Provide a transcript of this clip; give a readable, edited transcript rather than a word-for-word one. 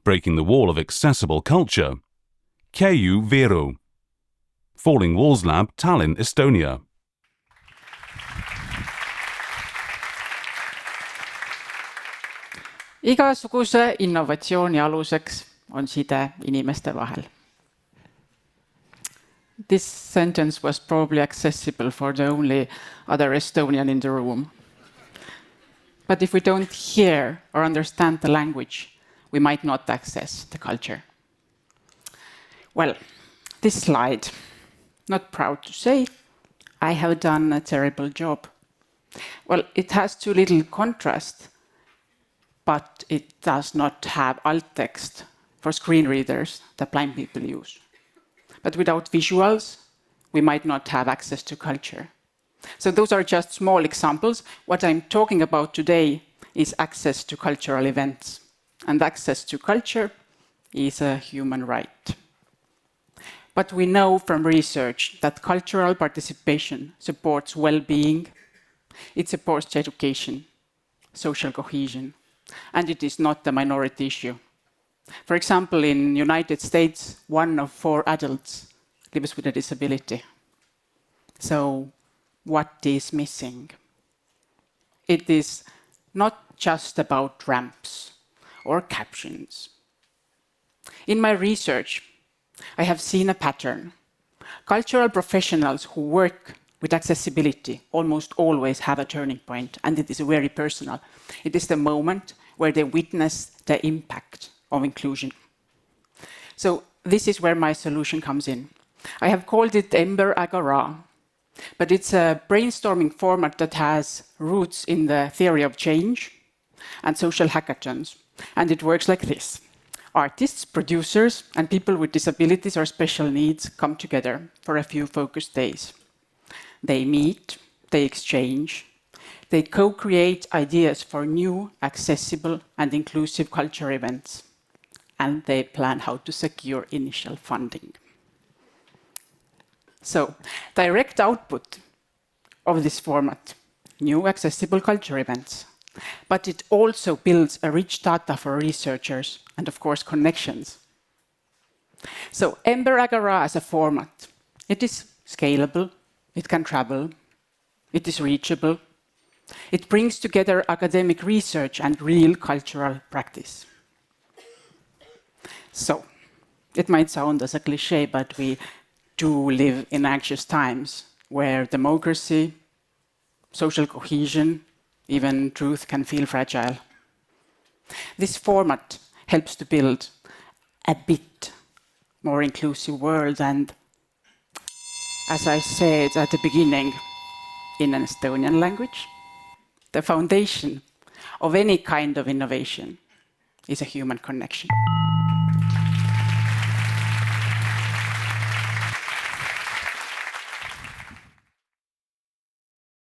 breaking the wall of accessible culture. Keiu, Virro. Falling Walls Lab, Tallinn, Estonia. Igasuguse innovatsiooni aluseks on side inimeste vahel. This sentence was probably accessible for the only other Estonian in the room. But if we don't hear or understand the language, we might not access the culture. Well, this slide, not proud to say, I have done a terrible job. Well, it has too little contrast, but it does not have alt text for screen readers that blind people use. But without visuals, we might not have access to culture. So those are just small examples. What I'm talking about today is access to cultural events. And access to culture is a human right. But we know from research that cultural participation supports well-being, it supports education, social cohesion, and it is not a minority issue. For example, in the United States, 1 of 4 adults lives with a disability. So what is missing? It is not just about ramps or captions. In my research, I have seen a pattern. Cultural professionals who work with accessibility almost always have a turning point, and it is very personal. It is the moment where they witness the impact of inclusion. So this is where my solution comes in. I have called it Ember Agora, but it's a brainstorming format that has roots in the theory of change and social hackathons, and it works like this. Artists, producers, and people with disabilities or special needs come together for a few focused days. They meet, they exchange, they co-create ideas for new, accessible, and inclusive culture events, and they plan how to secure initial funding. So, direct output of this format, new accessible culture events, but it also builds a rich data for researchers and, of course, connections. So, Ember Agora as a format, it is scalable, it can travel, it is reachable, it brings together academic research and real cultural practice. So, it might sound as a cliché, but we do live in anxious times where democracy, social cohesion, even truth can feel fragile. This format helps to build a bit more inclusive world, and as I said at the beginning, in an Estonian language, the foundation of any kind of innovation is a human connection.